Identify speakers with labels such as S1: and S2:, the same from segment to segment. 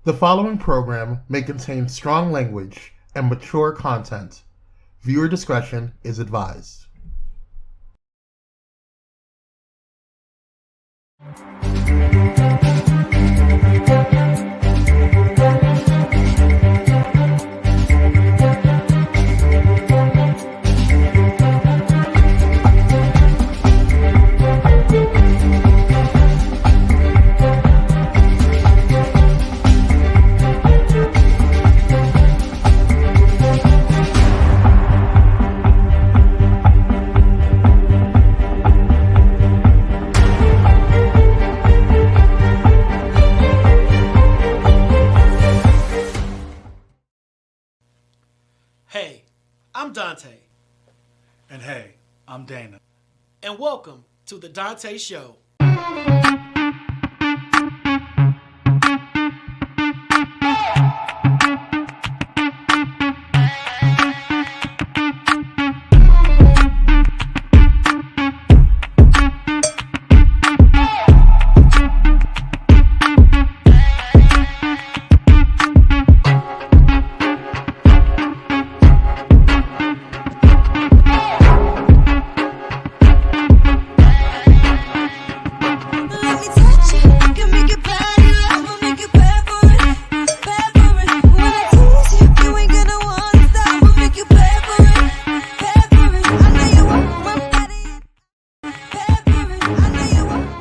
S1: The following program may contain strong language and mature content. Viewer discretion is advised.
S2: Hey, I'm Donta.
S3: And hey, I'm Dana.
S2: And welcome to the Donta Show.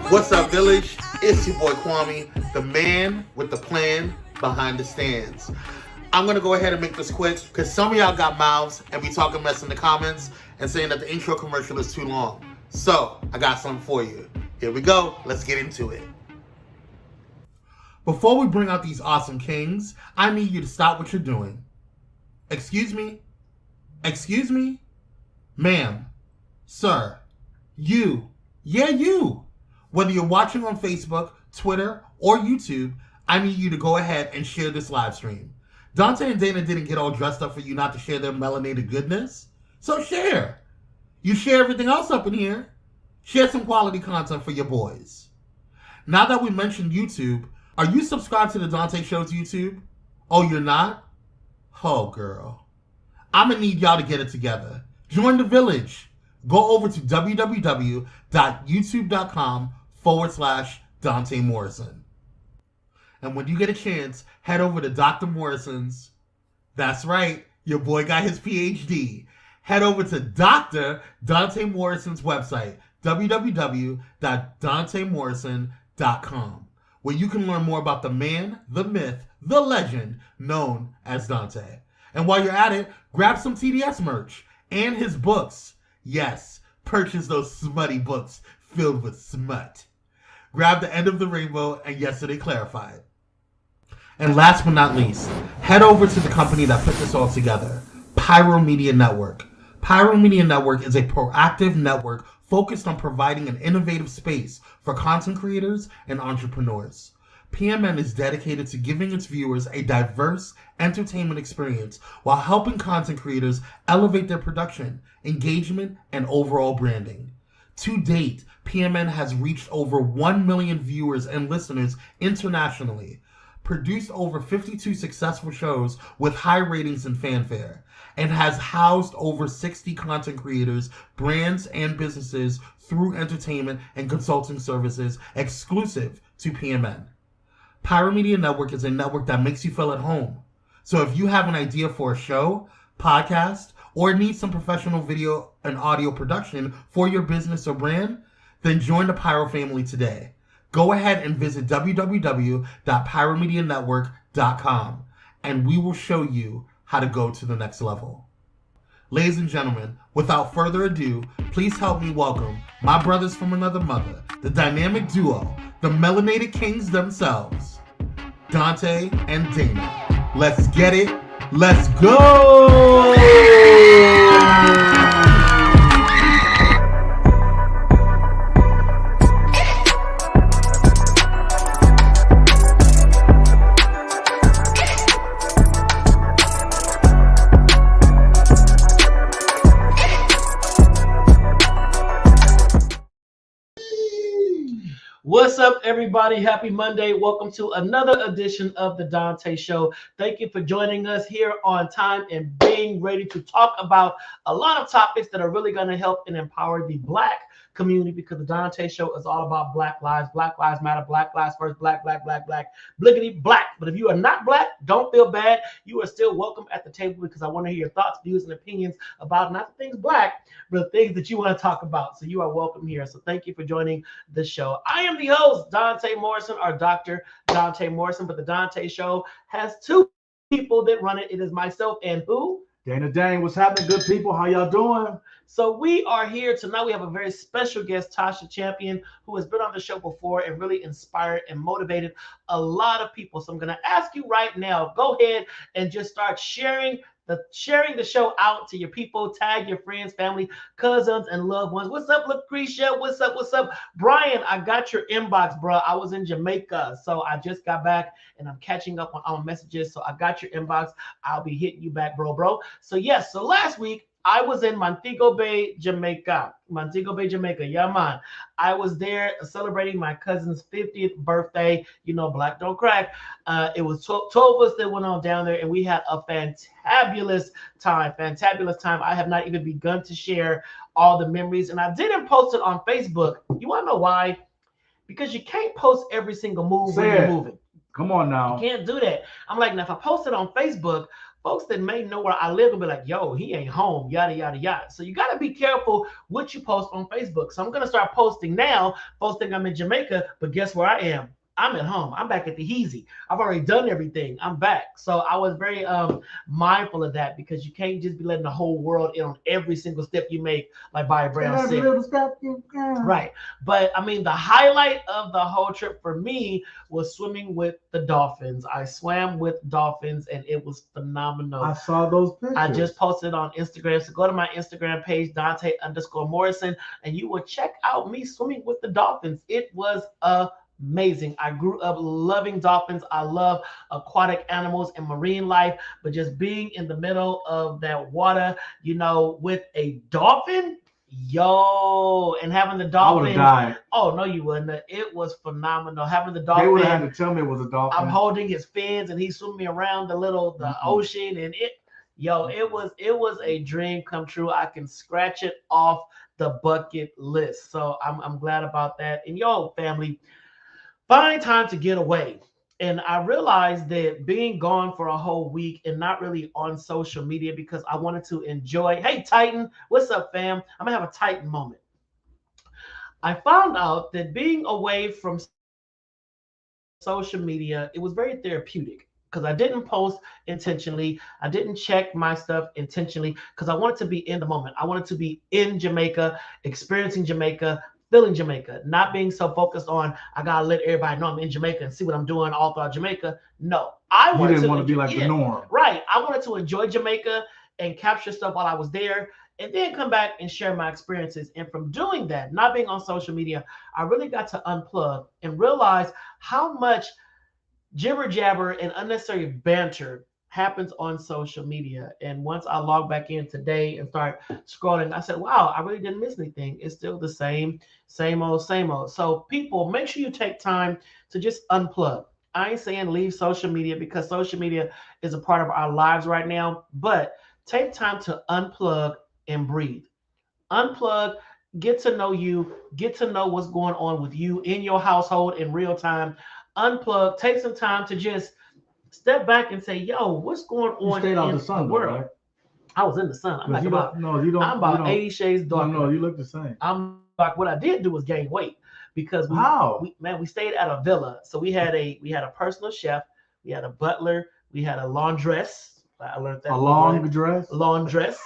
S1: What's up, Village? It's your boy Kwame, the man with the plan behind the stands. I'm going to go ahead and make this quick because some of y'all got mouths and be talking mess in the comments and saying that the intro commercial is too long. So, I got something for you. Here we go. Let's get into it. Before we bring out these awesome kings, I need you to stop what you're doing. Excuse me? Excuse me? Ma'am, sir, you, you. Whether you're watching on Facebook, Twitter, or YouTube, I need you to go ahead and share this live stream. Donta and Dana didn't get all dressed up for you not to share their melanated goodness, so share. You share everything else up in here. Share some quality content for your boys. Now that we mentioned YouTube, are you subscribed to the Donta Show's YouTube? Oh, you're not? Oh, girl. I'm going to need y'all to get it together. Join the village. Go over to www.youtube.com/Donta Morrison. And when you get a chance, head over to Dr. Morrison's. That's right, your boy got his PhD. Head over to Dr. Donta Morrison's website, www.DontaMorrison.com, where you can learn more about the man, the myth, the legend known as Donta. And while you're at it, grab some TDS merch and his books. Yes, purchase those smutty books filled with smut. Grab The End of the Rainbow and Yesterday Clarified. And last but not least, head over to the company that put this all together, Pyro Media Network. Pyro Media Network is a proactive network focused on providing an innovative space for content creators and entrepreneurs. PMN is dedicated to giving its viewers a diverse entertainment experience while helping content creators elevate their production, engagement, and overall branding. To date, PMN has reached over 1 million viewers and listeners internationally, produced over 52 successful shows with high ratings and fanfare, and has housed over 60 content creators, brands, and businesses through entertainment and consulting services exclusive to PMN. Pyro Media Network is a network that makes you feel at home. So if you have an idea for a show, podcast, or need some professional video and audio production for your business or brand, then join the Pyro family today. Go ahead and visit www.pyromedianetwork.com and we will show you how to go to the next level. Ladies and gentlemen, without further ado, please help me welcome my brothers from another mother, the dynamic duo, the melanated kings themselves, Donta and Dana. Let's get it. Let's go!
S4: What's
S2: What's up, everybody? Happy Monday. Welcome to another edition of the Donta Show. Thank you for joining us here on time and being ready to talk about a lot of topics that are really going to help and empower the Black community, because the Donta Show is all about Black lives. Black lives matter. Black lives first. Black, bliggity black. But if you are not Black, don't feel bad. You are still welcome at the table, because I want to hear your thoughts, views, and opinions about not the things Black, but the things that you want to talk about. So you are welcome here. So thank you for joining the show. I am the host, Donta Morrison, or Dr. Donta Morrison, but the Donta Show has two people that run it. It is myself and who?
S3: Dana Dane, what's happening, good people? How y'all doing?
S2: So we are here tonight. We have a very special guest, Tasha Champion, who has been on the show before and really inspired and motivated a lot of people. So I'm going to ask you right now, go ahead and just start sharing the show out to your people. Tag your friends, family, cousins, and loved ones. What's up, Lucretia? What's up? Brian, I got your inbox, bro. I was in Jamaica, so I just got back and I'm catching up on our messages. So I got your inbox. I'll be hitting you back, bro. So yes, so last week I was in Montego Bay, Jamaica. Yeah, man. I was there celebrating my cousin's 50th birthday. You know, Black don't crack. It was 12 of us that went on down there, and we had a fantabulous time. I have not even begun to share all the memories, and I didn't post it on Facebook. You want to know why? Because you can't post every single move when you're moving.
S3: Come on now.
S2: You can't do that. I'm like, now if I post it on Facebook, folks that may know where I live will be like, yo, he ain't home, yada, yada, yada. So you got to be careful what you post on Facebook. So I'm going to start posting now, posting I'm in Jamaica, but guess where I am? I'm at home. I'm back at the Heezy. I've already done everything. I'm back. So I was very mindful of that, because you can't just be letting the whole world in on every single step you make, like Bobby Brown said. Right. But I mean, the highlight of the whole trip for me was swimming with the dolphins. I swam with dolphins, and it was phenomenal.
S3: I saw those pictures.
S2: I just posted on Instagram. So go to my Instagram page, Donta_Morrison, and you will check out me swimming with the dolphins. It was amazing. I grew up loving dolphins. I love aquatic animals and marine life, but just being in the middle of that water, you know, with a dolphin, and having the dolphin.
S3: I would have died.
S2: Oh, no, you wouldn't. It was phenomenal. Having the dolphin.
S3: They would have had to tell me it was a dolphin.
S2: I'm holding his fins, and he's swimming around the ocean, and it was a dream come true. I can scratch it off the bucket list. So I'm glad about that. And family, find time to get away. And I realized that being gone for a whole week and not really on social media, because I wanted to enjoy. Hey, Titan, what's up, fam? I'm going to have a Titan moment. I found out that being away from social media, it was very therapeutic, because I didn't post intentionally. I didn't check my stuff intentionally, because I wanted to be in the moment. I wanted to be in Jamaica, experiencing Jamaica, feeling Jamaica, not being so focused on, I gotta let everybody know I'm in Jamaica and see what I'm doing all throughout Jamaica. No,
S3: you didn't want to be like the norm.
S2: Right. I wanted to enjoy Jamaica and capture stuff while I was there, and then come back and share my experiences. And from doing that, not being on social media, I really got to unplug and realize how much jibber jabber and unnecessary banter happens on social media. And once I log back in today and start scrolling, I said, wow, I really didn't miss anything. It's still the same old. So people, make sure you take time to just unplug. I ain't saying leave social media, because social media is a part of our lives right now, but take time to unplug and breathe. Unplug, get to know you, get to know what's going on with you in your household in real time. Unplug, take some time to just step back and say, yo, what's going on in the world? Right? I was in the sun. I'm about 80 shades darker.
S3: No, you look the same.
S2: I'm like, what I did do was gain weight, because we stayed at a villa. So we had a personal chef, we had a butler, we had a laundress. I learned that. Laundress.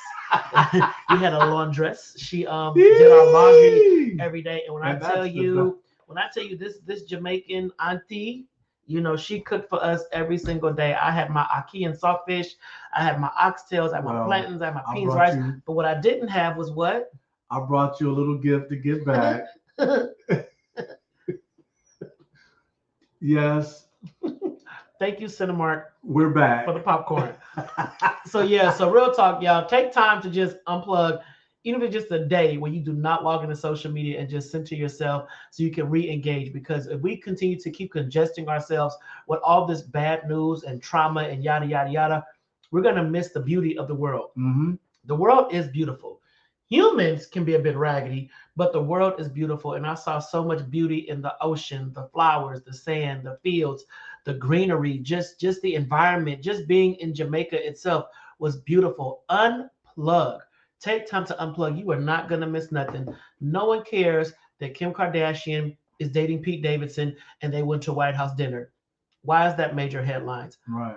S2: We had a laundress. She did our laundry every day. And when I tell you this Jamaican auntie, she cooked for us every single day. I had my ackee and saltfish. I had my oxtails. I had my plantains. I had my beans, rice. But what I didn't have was what?
S3: I brought you a little gift to give back. Yes.
S2: Thank you, Cinemark.
S3: We're back
S2: for the popcorn. So real talk, y'all. Take time to just unplug even if it's just a day where you do not log into social media and just center yourself so you can re-engage. Because if we continue to keep congesting ourselves with all this bad news and trauma and yada, yada, yada, we're going to miss the beauty of the world.
S3: Mm-hmm.
S2: The world is beautiful. Humans can be a bit raggedy, but the world is beautiful. And I saw so much beauty in the ocean, the flowers, the sand, the fields, the greenery, just the environment. Just being in Jamaica itself was beautiful. Unplug. Take time to unplug. You are not going to miss nothing. No one cares that Kim Kardashian is dating Pete Davidson and they went to White House dinner. Why is that major headlines?
S3: Right.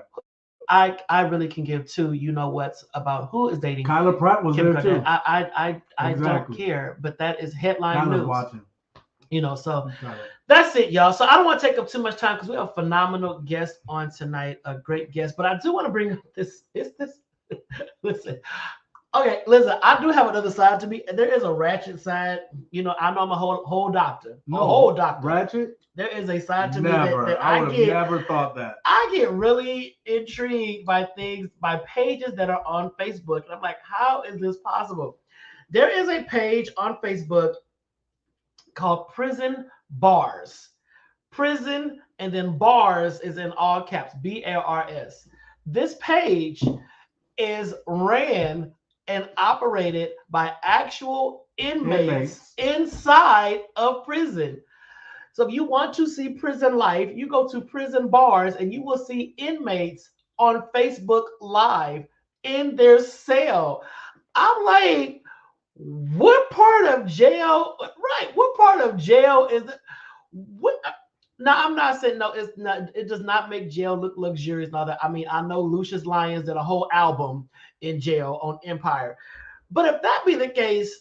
S2: I really can give two you know what's about who is dating
S3: Kyla Pratt was
S2: Kim
S3: there
S2: Kardashian.
S3: too.
S2: I don't
S3: Exactly.
S2: care, but that is headline
S3: Kyla's
S2: news.
S3: watching.
S2: You know, so
S3: Kyla.
S2: that's it, y'all. So I don't want to take up too much time because we have a phenomenal guest on tonight, a great guest. But I do want to bring up this. Listen. Okay, listen, I do have another side to me. There is a ratchet side. You know, I know I'm a whole doctor.
S3: No,
S2: a whole doctor.
S3: Ratchet?
S2: There is a side to
S3: Never.
S2: me that
S3: I
S2: I
S3: would have
S2: get.
S3: never thought that.
S2: I get really intrigued by things, by pages that are on Facebook. And I'm like, how is this possible? There is a page on Facebook called Prison Bars. Prison and then bars is in all caps, BARS. This page is ran and operated by actual inmates inside of prison. So if you want to see prison life, you go to Prison Bars and you will see inmates on Facebook Live in their cell. I'm like, what part of jail? Right, what part of jail is it? What? Now I'm not saying no. It's not. It does not make jail look luxurious. Now that I mean, I know Lucius Lyons did a whole album in jail on Empire, but if that be the case,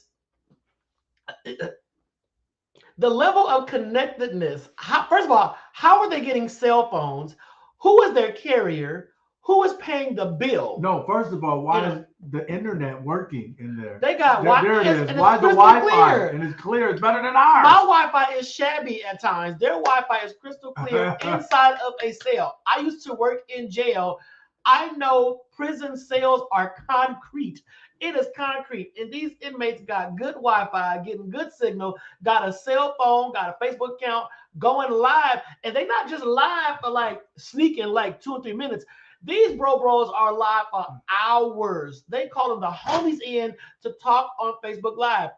S2: the level of connectedness. First of all, how are they getting cell phones? Who is their carrier? Who is paying the bill?
S3: No, first of all, why is the internet working in there?
S2: They got Wi-Fi.
S3: There it is.
S2: And
S3: why
S2: it's
S3: the
S2: crystal
S3: Wi-Fi?
S2: clear.
S3: And it's clear. It's better than ours.
S2: My Wi-Fi is shabby at times. Their Wi-Fi is crystal clear inside of a cell. I used to work in jail. I know prison cells are concrete. It is concrete. And these inmates got good Wi-Fi, getting good signal, got a cell phone, got a Facebook account, going live. And they not just live for like sneaking like 2 or 3 minutes. These bros are live for hours. They call them the homies in to talk on Facebook Live.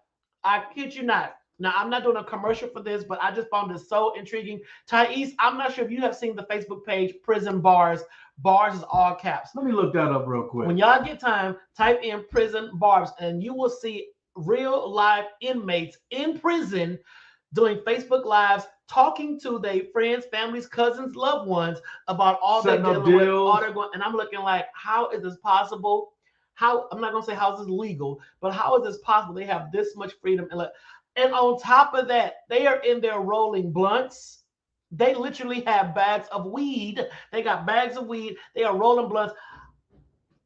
S2: I kid you not. Now, I'm not doing a commercial for this, but I just found this so intriguing. Thais, I'm not sure if you have seen the Facebook page, Prison Bars. Bars is all caps.
S3: Let me look that up real quick.
S2: When y'all get time, type in Prison Bars, and you will see real live inmates in prison doing Facebook Lives, talking to their friends, families, cousins, loved ones about all they're dealing with, all they're going. And I'm looking like, how is this possible? How, I'm not gonna say how is this legal, but how is this possible? They have this much freedom, and on top of that, they are in there rolling blunts. They literally have bags of weed. They got bags of weed. They are rolling blunts.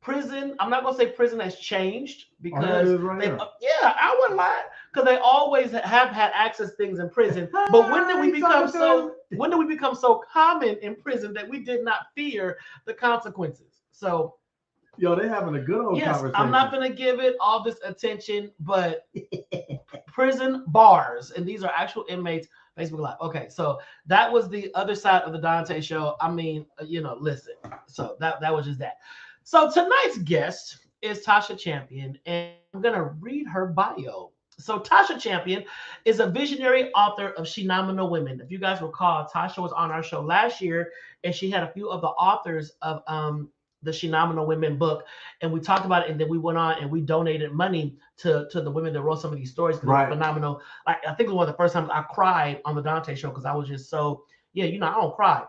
S2: Prison, I'm not gonna say prison has changed because I wouldn't lie, because they always have had access to things in prison. But when did we become so common in prison that we did not fear the consequences? So
S3: yo, they're having a good old conversation.
S2: I'm not gonna give it all this attention, but Prison Bars, and these are actual inmates. Facebook Live. Okay, so that was the other side of the Donta show. I mean, listen. So that was just that. So tonight's guest is Tasha Champion, and I'm gonna read her bio. So Tasha Champion is a visionary author of Shenomenal Women. If you guys recall, Tasha was on our show last year, and she had a few of the authors of the Shenomenal Women book, and we talked about it, and then we went on and we donated money to the women that wrote some of these stories because they were phenomenal. Like, I think it was one of the first times I cried on the Donta show because I was just so, I don't cry.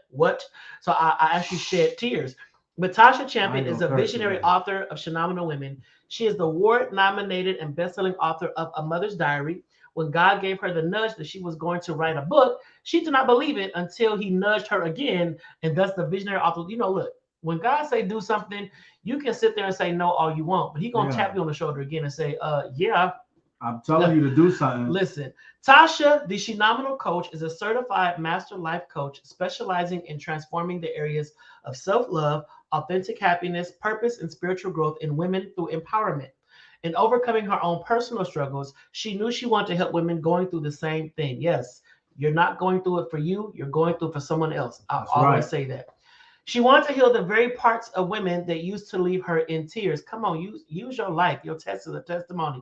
S2: What? So I actually shed tears. But Tasha Champion is a visionary author of Shenomenal Women. She is the award-nominated and best-selling author of A Mother's Diary. When God gave her the nudge that she was going to write a book, she did not believe it until he nudged her again. And thus the visionary author, look, when God say do something, you can sit there and say no all you want, but he going to tap you on the shoulder again and say,
S3: I'm telling you to do something.
S2: Listen, Tasha, the Shenomenal Coach, is a certified master life coach specializing in transforming the areas of self-love, authentic happiness, purpose, and spiritual growth in women through empowerment. In overcoming her own personal struggles, she knew she wanted to help women going through the same thing. Yes, you're not going through it for you, you're going through it for someone else. I'll
S3: That's
S2: always
S3: right.
S2: say that. She wanted to heal the very parts of women that used to leave her in tears. Come on, use your life. Your test is a testimony.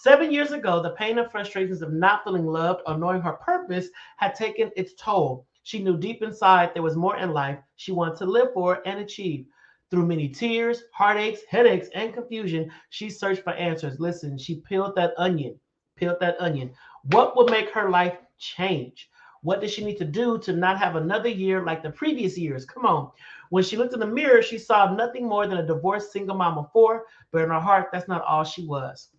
S2: 7 years ago, the pain and frustrations of not feeling loved or knowing her purpose had taken its toll. She knew deep inside there was more in life she wanted to live for and achieve. Through many tears, heartaches, headaches, and confusion, she searched for answers. Listen, she peeled that onion. What would make her life change? What did she need to do to not have another year like the previous years? Come on. When she looked in the mirror, she saw nothing more than a divorced single mom of four, but in her heart, that's not all she was.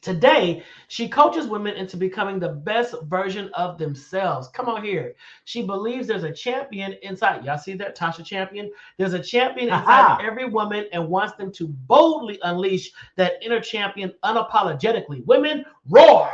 S2: Today, she coaches women into becoming the best version of themselves. Come on here. She believes there's a champion inside. Y'all see that, Tasha Champion? There's a champion inside every woman and wants them to boldly unleash that inner champion unapologetically. Women, roar!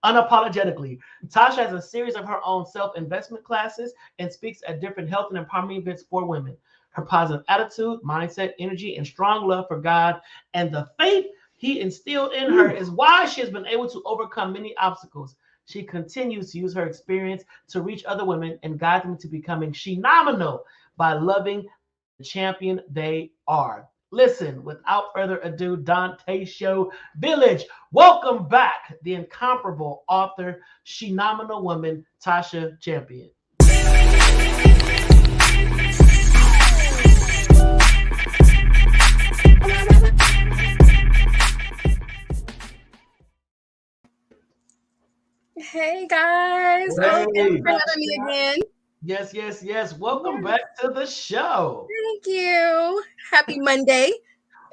S2: Unapologetically. Tasha has a series of her own self-investment classes and speaks at different health and empowerment events for women. Her positive attitude, mindset, energy, and strong love for God and the faith he instilled in her is why she has been able to overcome many obstacles. She continues to use her experience to reach other women and guide them to becoming phenomenal by loving the champion they are. Listen, without further ado, Donta Show Village, welcome back the incomparable author, phenomenal woman, Tasha Champion.
S4: Hey guys,
S2: Hey,
S4: thanks for having me again.
S2: Yes. Welcome back to the show.
S4: Thank you. Happy Monday.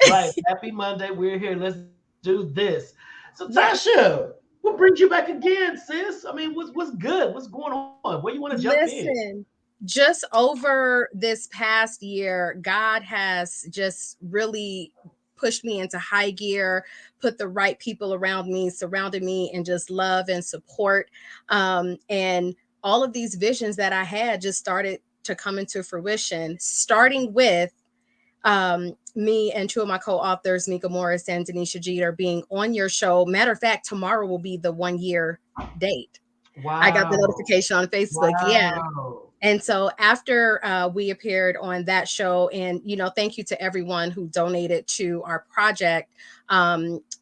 S2: Right. Happy Monday. We're here. Let's do this. So,
S4: Yes.
S2: Tasha, what brings you back again, sis? I mean, what's good? What's going on? Where you want to jump in?
S4: Listen, just over this past year, God has just really pushed me into high gear, put the right people around me, surrounded me, and just love and support. And all of these visions that I had just started to come into fruition, starting with me and two of my co-authors, Mika Morris and Denisha Jeter, being on your show. Matter of fact, tomorrow will be the 1 year date.
S2: Wow.
S4: I got the notification on Facebook.
S2: Wow.
S4: Yeah. And so after we appeared on that show, and, thank you to everyone who donated to our project.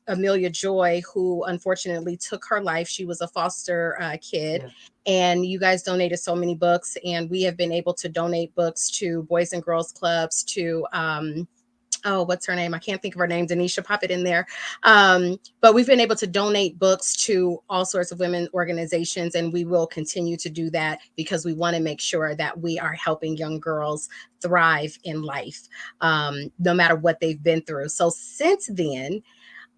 S4: Amelia Joy, who unfortunately took her life. She was a foster kid.
S2: Yeah.
S4: And you guys donated so many books. And we have been able to donate books to Boys and Girls Clubs, to what's her name? I can't think of her name. Denisha, pop it in there. But we've been able to donate books to all sorts of women organizations, and we will continue to do that because we want to make sure that we are helping young girls thrive in life, no matter what they've been through. So since then,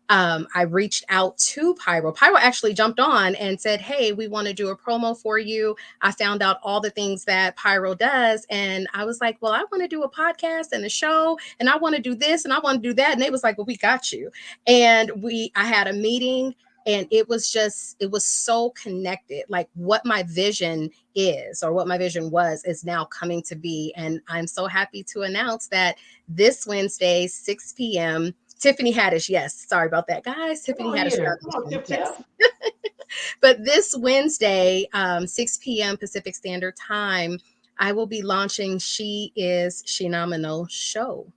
S4: I reached out to Pyro. Pyro actually jumped on and said, hey, we want to do a promo for you. I found out all the things that Pyro does. And I was like, well, I want to do a podcast and a show, and I want to do this and I want to do that. And they was like, well, we got you. And I had a meeting, and it was so connected. Like what my vision is, or what my vision was, is now coming to be. And I'm so happy to announce that this Wednesday, 6 p.m., Tiffany Haddish, yes. Sorry about that, guys. Tiffany Haddish. Yes. But this Wednesday, 6 p.m. Pacific Standard Time, I will be launching She Is Shenomenal show.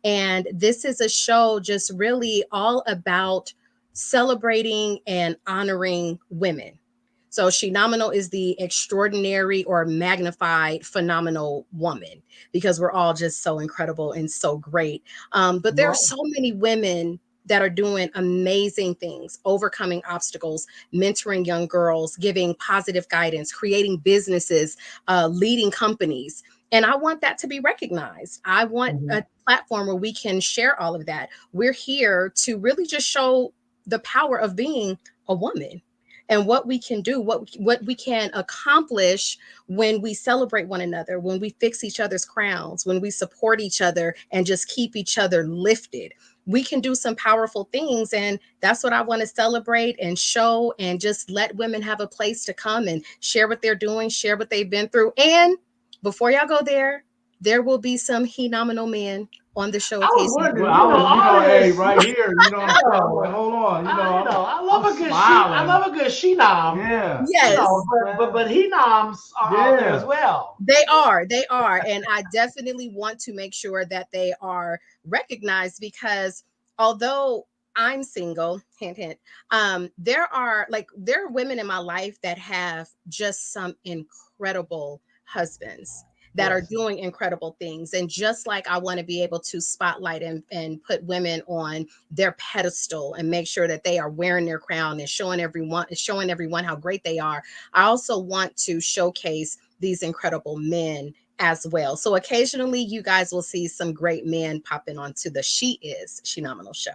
S4: And this is a show just really all about celebrating and honoring women. So Shenomenal is the extraordinary or magnified phenomenal woman, because we're all just so incredible and so great. But there are so many women that are doing amazing things, overcoming obstacles, mentoring young girls, giving positive guidance, creating businesses, leading companies. And I want that to be recognized. I want a platform where we can share all of that. We're here to really just show the power of being a woman, and what we can do, what we can accomplish when we celebrate one another, when we fix each other's crowns, when we support each other and just keep each other lifted. We can do some powerful things. And that's what I want to celebrate and show, and just let women have a place to come and share what they're doing, share what they've been through. And before y'all go there, there will be some phenomenal men on the show
S2: I was
S4: occasionally.
S2: wondering,
S3: Well, I was, hey,
S2: artists,
S3: right here, you know what I'm saying? I'm like, hold on,
S2: I love
S3: I'm
S2: a good
S3: smiling.
S2: I love a good shenom.
S3: Yeah.
S4: Yes.
S2: But henoms are out there as well.
S4: They are. And I definitely want to make sure that they are recognized, because although I'm single, hint, hint, there are women in my life that have just some incredible husbands that are doing incredible things. And just like I want to be able to spotlight and put women on their pedestal and make sure that they are wearing their crown and showing everyone how great they are, I also want to showcase these incredible men as well. So occasionally you guys will see some great men popping onto the She Is Shenomenal show.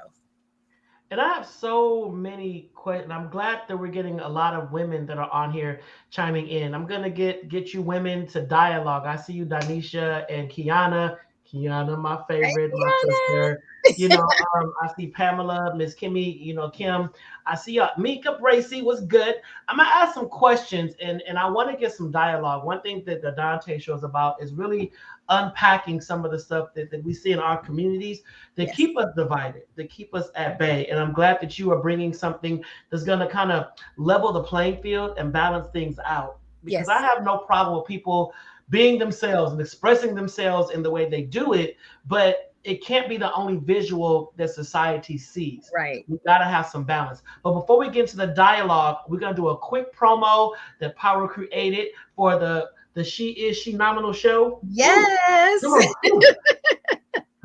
S2: And I have so many questions. I'm glad that we're getting a lot of women that are on here chiming in. I'm gonna get you women to dialogue. I see you, Danisha and Kiana. Kiana, my favorite, my sister. I see Pamela, Miss Kimmy, Kim. I see Mika Bracy was good. I'm gonna ask some questions and I want to get some dialogue. One thing that the Dante show is about is really unpacking some of the stuff that we see in our communities that keep us divided, that keep us at bay. And I'm glad that you are bringing something that's going to kind of level the playing field and balance things out. Because I have no problem with people being themselves and expressing themselves in the way they do it, but it can't be the only visual that society sees.
S4: Right.
S2: We got to have some balance. But before we get into the dialogue, we're going to do a quick promo that Pyro created for the She Is Shenomenal show.
S4: Yes.
S2: I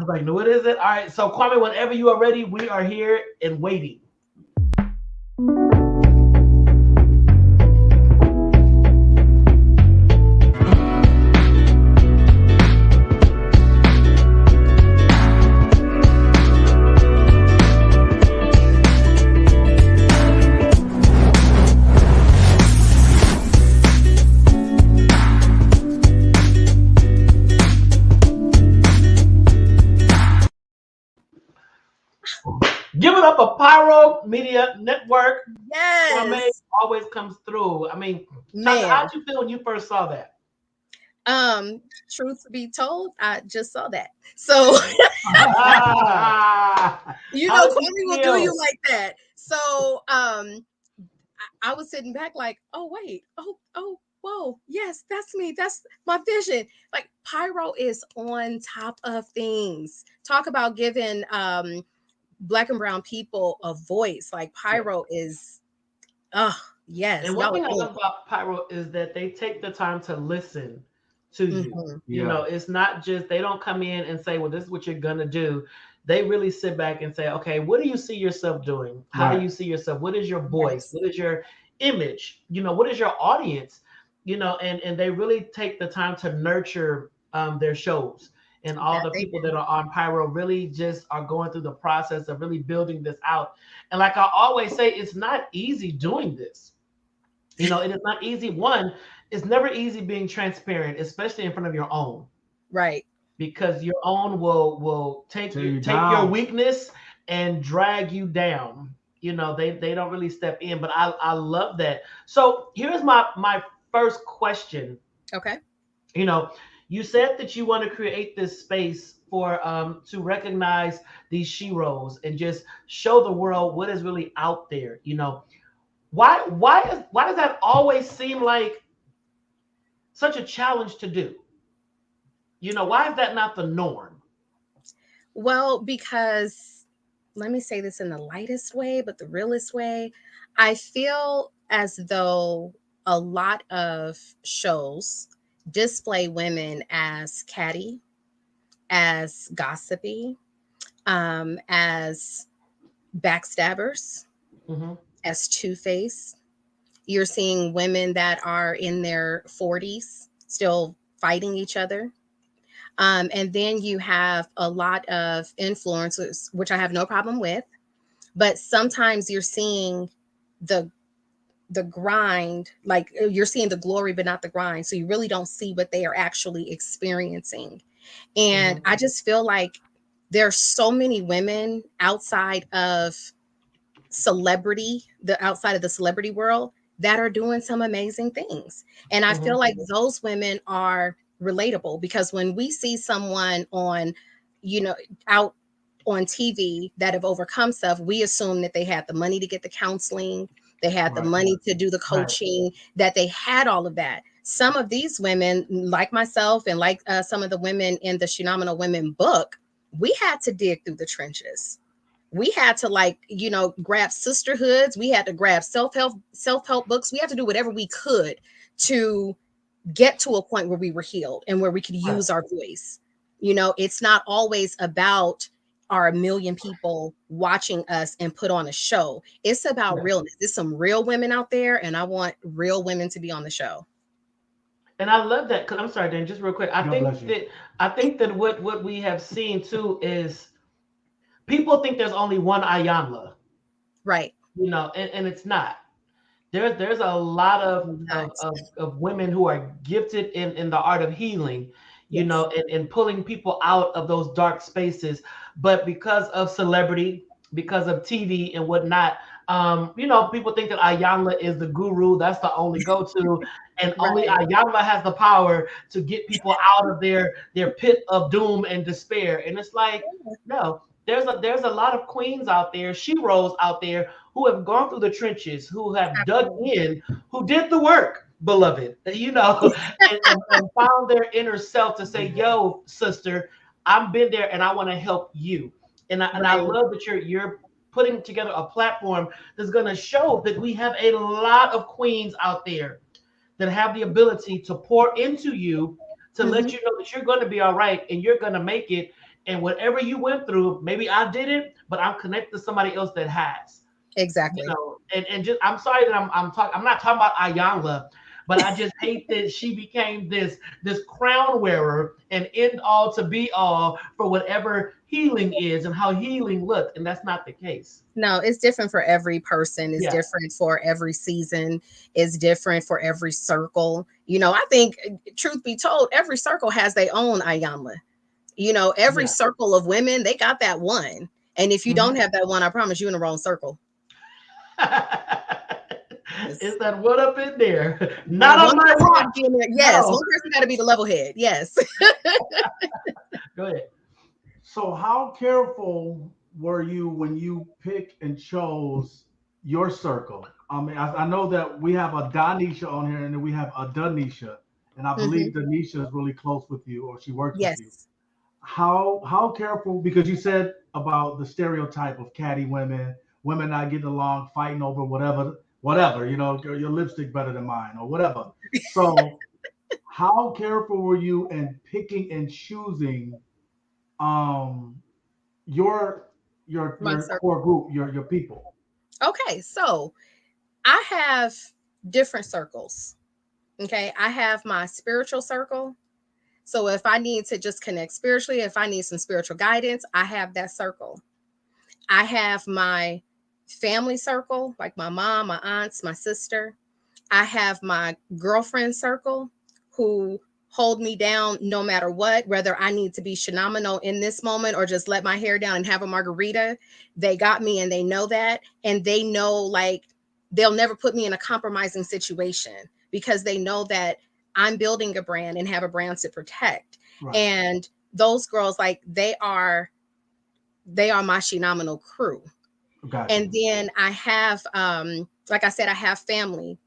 S2: was like, no, what is it? All right. So Kwame, whenever you are ready, we are here and waiting. Give it up a Pyro Media Network.
S4: Yes.
S2: Kwame always comes through. I mean, Tasha, how'd you feel when you first saw that?
S4: Truth be told, I just saw that. So Kwame will do you like that. So I was sitting back like, oh wait, oh whoa, yes, that's me, that's my vision. Like, Pyro is on top of things. Talk about giving Black and brown people a voice. Like, Pyro is yes.
S2: And one thing I love about Pyro is that they take the time to listen to you. It's not just, they don't come in and say, well, this is what you're gonna do. They really sit back and say, okay, what do you see yourself doing? How do you see yourself? What is your voice? What is your image? What is your audience? And they really take the time to nurture their shows. And all the people that are on Pyro really just are going through the process of really building this out. And like I always say, it's not easy doing this. It is not easy. One, it's never easy being transparent, especially in front of your own.
S4: Right.
S2: Because your own will take your weakness and drag you down. They don't really step in, but I love that. So here's my first question.
S4: Okay.
S2: You said that you want to create this space for to recognize these sheroes and just show the world what is really out there. Why does that always seem like such a challenge to do? Why is that not the norm?
S4: Well, because, let me say this in the lightest way, but the realest way, I feel as though a lot of shows display women as catty, as gossipy, as backstabbers, as two-faced. You're seeing women that are in their 40s still fighting each other. And then you have a lot of influencers, which I have no problem with, but sometimes you're seeing the grind, like you're seeing the glory, but not the grind. So you really don't see what they are actually experiencing. And I just feel like there's so many women outside of outside of the celebrity world that are doing some amazing things. And I feel like those women are relatable, because when we see someone on, out on TV that have overcome stuff, we assume that they had the money to get the counseling, they had the money to do the coaching, that they had all of that. Some of these women, like myself and like some of the women in the Shenomenal Women book, we had to dig through the trenches. We had to grab sisterhoods. We had to grab self-help books. We had to do whatever we could to get to a point where we were healed and where we could use our voice. It's not always about our 1 million people watching us and put on a show. It's about realness. There's some real women out there, and I want real women to be on the show.
S2: And I love that, because I'm sorry, Dan, just real quick. I think that what we have seen too is people think there's only one Iyanla.
S4: Right.
S2: And it's not. There's a lot of women who are gifted in the art of healing, and pulling people out of those dark spaces. But because of celebrity, because of TV and whatnot, people think that Iyanla is the guru. That's the only go-to. And only Iyanla has the power to get people out of their pit of doom and despair. And it's like, no. There's a lot of queens out there, sheroes out there, who have gone through the trenches, who have dug in, who did the work, beloved, and found their inner self to say, yo, sister, I've been there and I want to help you. And I love that you're putting together a platform that's going to show that we have a lot of queens out there that have the ability to pour into you, to let you know that you're going to be all right and you're going to make it. And whatever you went through, maybe I didn't, but I'm connected to somebody else that has.
S4: Exactly.
S2: And just, I'm sorry that I'm not talking about Iyanla, but I just hate that she became this crown wearer and end all to be all for whatever healing is and how healing looked. And that's not the case.
S4: No, it's different for every person. It's different for every season. It's different for every circle. I think, truth be told, every circle has their own Iyanla. Every circle of women, they got that one. And if you don't have that one, I promise you in the wrong circle.
S2: Is that one up in there? Not on my watch.
S4: Yes, one person got to be the level head. Yes.
S2: Go ahead.
S3: So how careful were you when you picked and chose your circle? I mean, I know that we have a Danisha on here and then we have a Danisha. And I believe Danisha is really close with you, or she works with you. How careful, because you said about the stereotype of catty women not getting along, fighting over whatever, your lipstick better than mine or whatever. So how careful were you in picking and choosing your core group, your people?
S4: Okay, so I have different circles. Okay, I have my spiritual circle. So if I need to just connect spiritually, if I need some spiritual guidance, I have that circle. I have my family circle, like my mom, my aunts, my sister. I have my girlfriend circle who hold me down no matter what, whether I need to be Shenomenal in this moment or just let my hair down and have a margarita. They got me and they know that. And they know, they'll never put me in a compromising situation because they know that I'm building a brand and have a brand to protect. Right. And those girls, they are my Shenomenal crew. Gotcha. And then I have, like I said, I have family.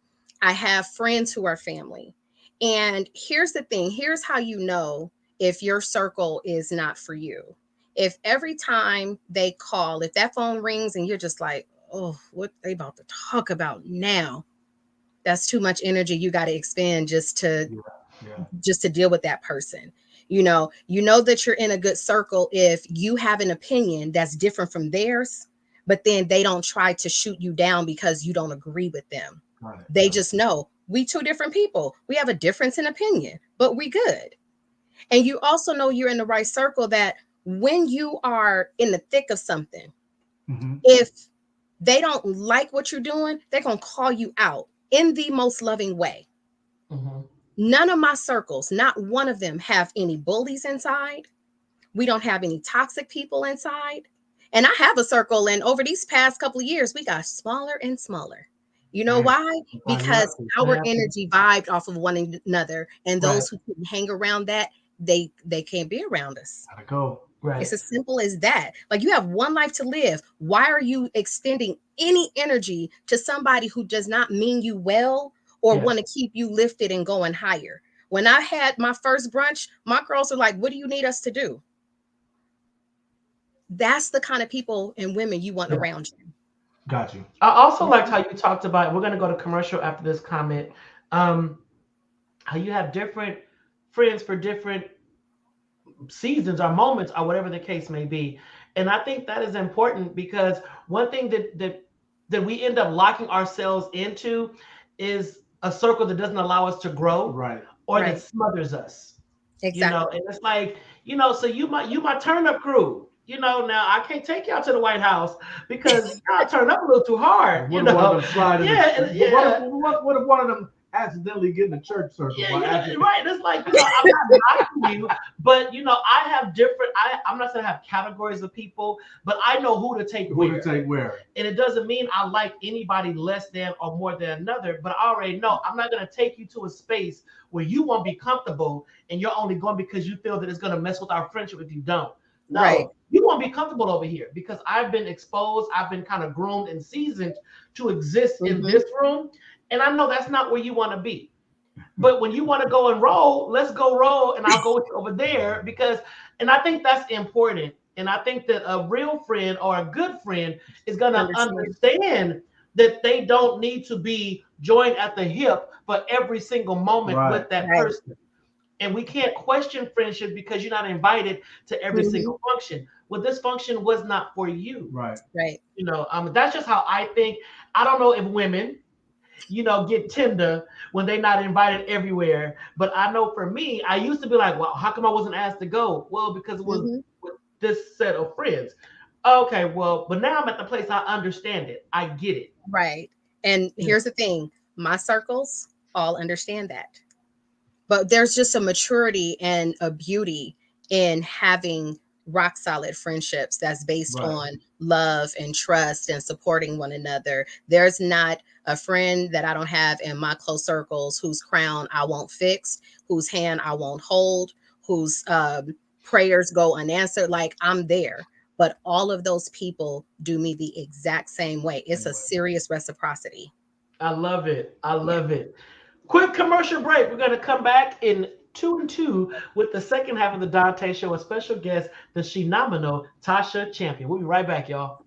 S4: I have friends who are family. And here's the thing. Here's how you know if your circle is not for you. If every time they call, if that phone rings and you're just like, oh, what they about to talk about now? That's too much energy you got to expend just to deal with that person. You know that you're in a good circle if you have an opinion that's different from theirs, but then they don't try to shoot you down because you don't agree with them. Right. They just know we two different people. We have a difference in opinion, but we good. And you also know you're in the right circle that when you are in the thick of something, if they don't like what you're doing, they're going to call you out in the most loving way. None of my circles, not one of them, have any bullies inside. We don't have any toxic people inside. And I have a circle, and over these past couple of years, we got smaller and smaller. You know why? Because our
S2: Happy.
S4: energy vibed off of one another, and those who couldn't hang around that, they can't be around us.
S3: Gotta go.
S2: Right.
S4: It's as simple as that. Like, you have one life to live. Why are you extending any energy to somebody who does not mean you well or want to keep you lifted and going higher? When I had my first brunch, my girls are like, what do you need us to do? That's the kind of people and women you want around you.
S3: Got you.
S2: I also liked how you talked about, we're going to go to commercial after this comment, how you have different friends for different seasons or moments or whatever the case may be. And I think that is important, because one thing that we end up locking ourselves into is a circle that doesn't allow us to grow, or that smothers us.
S4: Exactly.
S2: You know, and it's like, you know, so you my turn up crew. You know, now I can't take y'all to the White House because y'all turn up a little too hard.
S3: What
S2: You
S3: if one
S2: know,
S3: of them slide in what if one of them accidentally get in the church circle?
S2: Right. It's like, you know, I'm not knocking you, but you know, I have different. I'm not saying I have categories of people, but I know who to take where. And it doesn't mean I like anybody less than or more than another, but I already know I'm not going to take you to a space where you won't be comfortable, and you're only going because you feel that it's going to mess with our friendship if you don't. No, you won't be comfortable over here because I've been exposed, I've been kind of groomed and seasoned to exist in this room. And I know that's not where you want to be. But when you want to go and roll, let's go roll, and I'll go with you over there, and I think that's important. And I think that a real friend or a good friend is going to understand that they don't need to be joined at the hip for every single moment with that person. And we can't question friendship because you're not invited to every single function. Well, this function was not for you.
S3: Right.
S2: You know, that's just how I think. I don't know if women, you know, get tender when they're not invited everywhere. But I know for me, I used to be like, well, how come I wasn't asked to go? Well, because it was with this set of friends. Okay, well, but now I'm at the place I understand it. I get it.
S4: Right. And here's the thing. My circles all understand that. But there's just a maturity and a beauty in having rock solid friendships that's based on love and trust and supporting one another. There's not a friend that I don't have in my close circles whose crown I won't fix, whose hand I won't hold, whose prayers go unanswered. Like, I'm there. But all of those people do me the exact same way. It's a serious reciprocity.
S2: I love it. I love it. Quick commercial break. We're going to come back in 2 and 2 with the second half of the Donta Show. A special guest, the Shenomenal Tasha Champion. We'll be right back, y'all.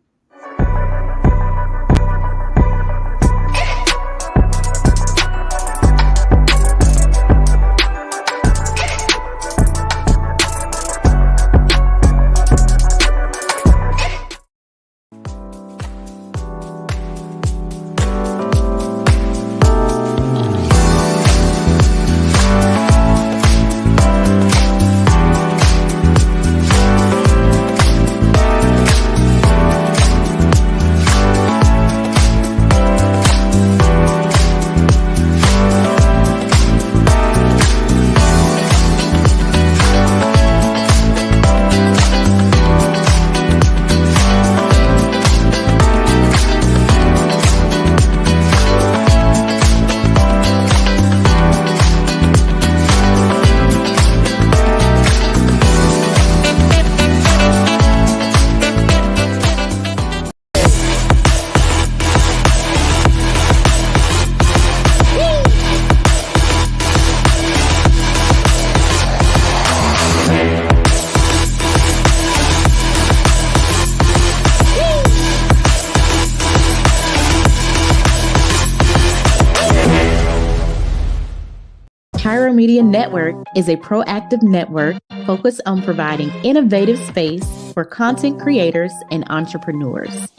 S5: Pyro Media Network is a proactive network focused on providing innovative space for content creators and entrepreneurs.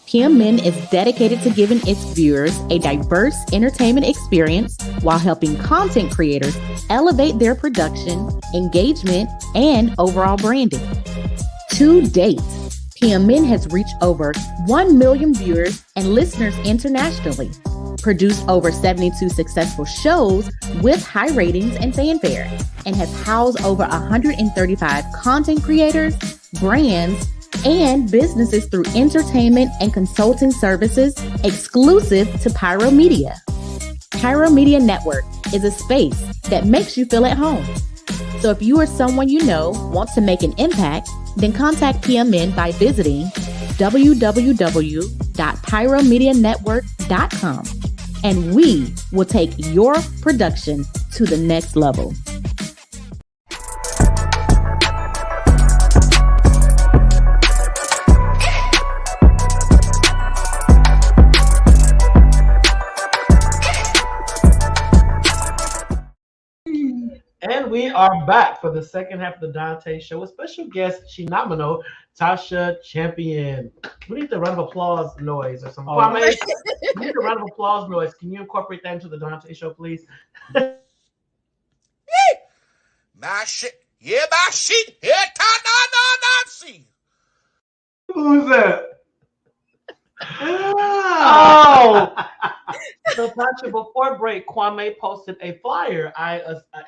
S5: PMN is dedicated to giving its viewers a diverse entertainment experience while helping content creators elevate their production, engagement, and overall branding. To date, PMN has reached over 1 million viewers and listeners internationally, produced over 72 successful shows with high ratings and fanfare, and has housed over 135 content creators, brands, and businesses through entertainment and consulting services exclusive to Pyro Media. Pyro Media Network is a space that makes you feel at home. So if you or someone you know wants to make an impact, then contact PMN by visiting www.pyromedianetwork.com, and we will take your production to the next level.
S2: And we are back for the second half of the Donta Show with special guest, Shenomenal, Tasha Champion. We need the round of applause noise or something. Kwame, we need a round of applause noise. Can you incorporate that into the Donta Show, please?
S6: My shit. Yeah, my shit. Yeah, see.
S3: Who's that?
S2: Oh! So, Tasha, before break, Kwame posted a flyer.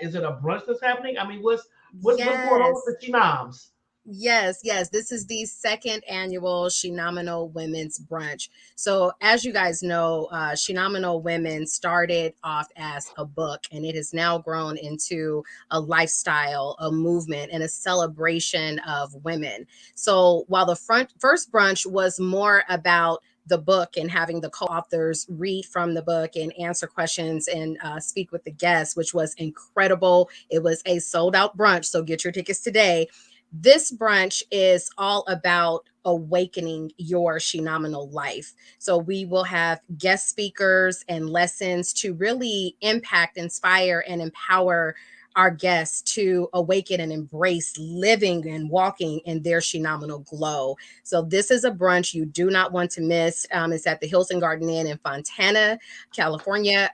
S2: Is it a brunch that's happening? I mean, what's going on with the Shenoms?
S4: Yes. This is the second annual Shenomenal Women's Brunch. So as you guys know, Shenomenal Women started off as a book, and it has now grown into a lifestyle, a movement, and a celebration of women. So while the first brunch was more about the book and having the co-authors read from the book and answer questions and speak with the guests, which was incredible. It was a sold out brunch, so get your tickets today. This brunch is all about awakening your Shenomenal life. So we will have guest speakers and lessons to really impact, inspire, and empower our guests to awaken and embrace living and walking in their Shenomenal glow. So this is a brunch you do not want to miss. It's at the Hilton Garden Inn in Fontana, California.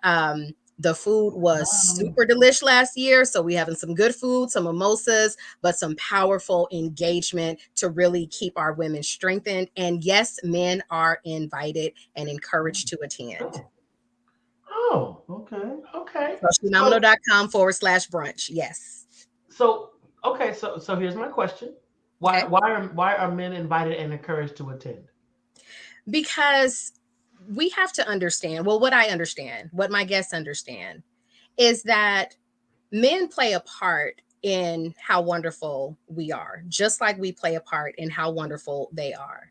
S4: The food was super delish last year. So we having some good food, some mimosas, but some powerful engagement to really keep our women strengthened. And yes, men are invited and encouraged to attend.
S2: Oh, okay.
S4: So Shenomenal.com/brunch. Yes.
S2: So here's my question. Why are men invited and encouraged to attend?
S4: Because we have to understand, well, what I understand, what my guests understand, is that men play a part in how wonderful we are, just like we play a part in how wonderful they are.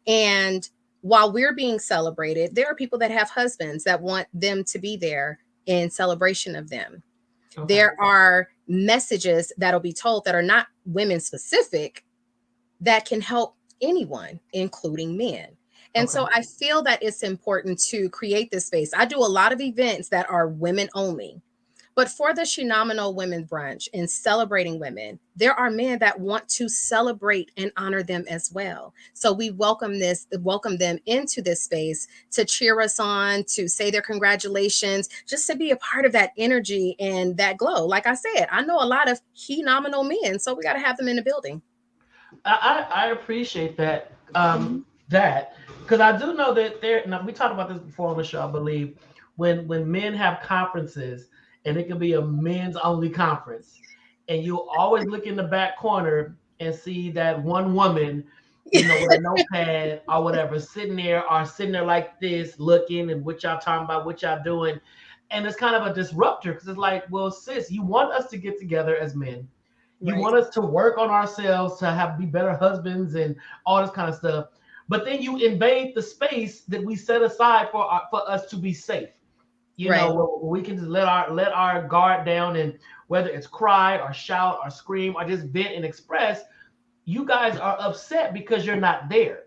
S4: And while we're being celebrated, there are people that have husbands that want them to be there in celebration of them. Okay. There are messages that'll be told that are not women specific that can help anyone, including men. And so I feel that it's important to create this space. I do a lot of events that are women only, but for the Shenomenal Women Brunch and celebrating women, there are men that want to celebrate and honor them as well. So we welcome them into this space to cheer us on, to say their congratulations, just to be a part of that energy and that glow. Like I said, I know a lot of Shenomenal men, so we got to have them in the building.
S2: I appreciate that. That because I do know that we talked about this before on the show, I believe, when men have conferences and it can be a men's only conference, and you always look in the back corner and see that one woman, with a notepad or whatever, sitting there like this, looking and what y'all talking about, what y'all doing, and it's kind of a disruptor because it's like, well, sis, you want us to get together as men. You want us to work on ourselves to be better husbands and all this kind of stuff. But then you invade the space that we set aside for us to be safe. Where we can just let our guard down, and whether it's cry or shout or scream or just vent and express, you guys are upset because you're not there.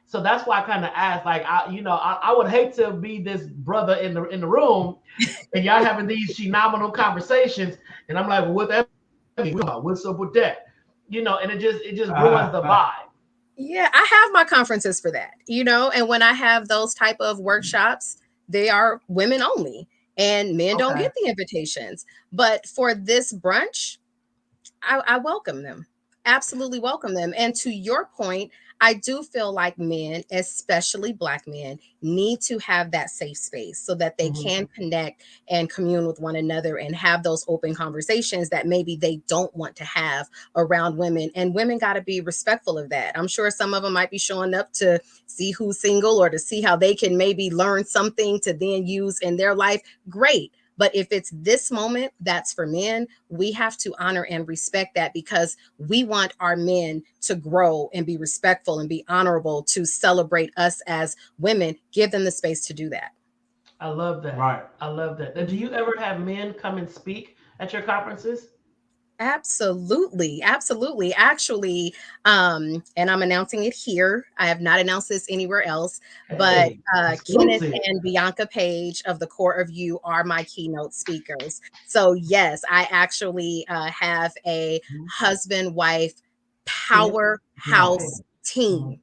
S2: So that's why I kind of asked, like, I would hate to be this brother in the room, and y'all having these Shenomenal conversations, and I'm like, well, what that mean? What's up with that? And it just ruins the vibe.
S4: Yeah, I have my conferences for that, and when I have those type of workshops, they are women only, and men don't get the invitations. But for this brunch, I welcome them. Absolutely welcome them. And to your point, I do feel like men, especially Black men, need to have that safe space so that they can connect and commune with one another and have those open conversations that maybe they don't want to have around women. And women got to be respectful of that. I'm sure some of them might be showing up to see who's single or to see how they can maybe learn something to then use in their life. Great. But if it's this moment that's for men, we have to honor and respect that, because we want our men to grow and be respectful and be honorable, to celebrate us as women. Give them the space to do that.
S2: I love that.
S3: Right.
S2: I love that. And do you ever have men come and speak at your conferences?
S4: Absolutely. Absolutely. Actually, and I'm announcing it here. I have not announced this anywhere else, but
S2: Hey,
S4: Kenneth
S2: exclusive.
S4: and Bianca Page of the Core of You are my keynote speakers. So yes, I actually have a husband-wife powerhouse team.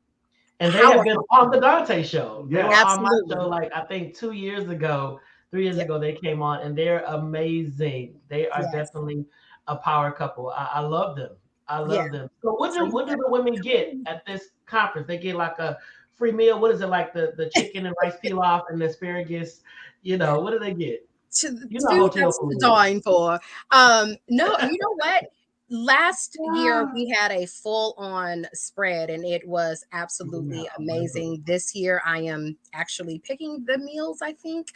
S2: And they have been
S4: Powerhouse.
S2: on the Dante show. They
S3: Yeah.
S2: were on my
S4: Absolutely.
S2: show, like, I think 2 years ago, 3 years
S4: Yep.
S2: ago, they came on, and they're amazing. They are
S4: Yes.
S2: definitely a power couple. I love them. I
S4: Yeah.
S2: love them. So what
S4: So
S2: do
S4: you
S2: what do
S4: got-
S2: the women get at this conference? They get like a free meal. What is it, like the chicken and rice pilaf and the asparagus? What do they get?
S4: to
S2: You know,
S4: do
S2: hotel
S4: that's
S2: food
S4: to
S2: is.
S4: dine for. No, you know what? Last year we had a full-on spread and it was absolutely amazing. This year I am actually picking the meals, I think.